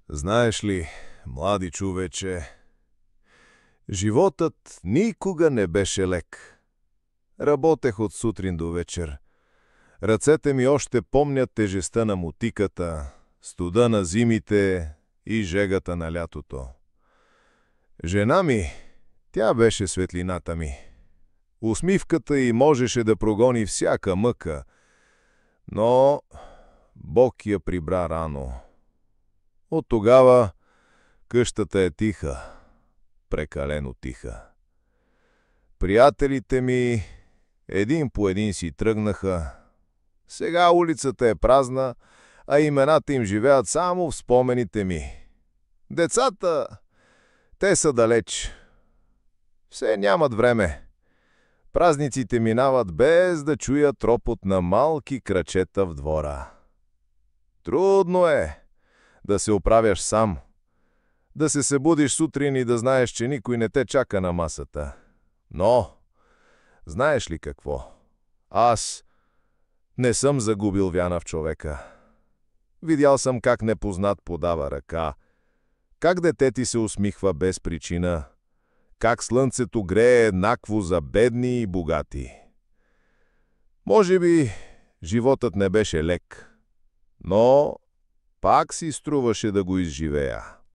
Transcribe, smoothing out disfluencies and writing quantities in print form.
Знаеш ли, млади човече, животът никога не беше лек. Работех от сутрин до вечер. Ръцете ми още помнят тежестта на мотиката, студа на зимите и жегата на лятото. Жена ми, тя беше светлината ми. Усмивката й можеше да прогони всяка мъка, но Бог я прибра рано. От тогава къщата е тиха, прекалено тиха. Приятелите ми един по един си тръгнаха. Сега улицата е празна, а имената им живеят само в спомените ми. Децата, те са далеч. Все нямат време. Празниците минават без да чуят ропот на малки крачета в двора. Трудно е да се оправяш сам, да се събудиш сутрин и да знаеш, че никой не те чака на масата. Но, знаеш ли какво? Аз не съм загубил вяна в човека. Видял съм как непознат подава ръка, как дете ти се усмихва без причина, как слънцето грее еднакво за бедни и богати. Може би животът не беше лек, но пак си струваше да го изживея.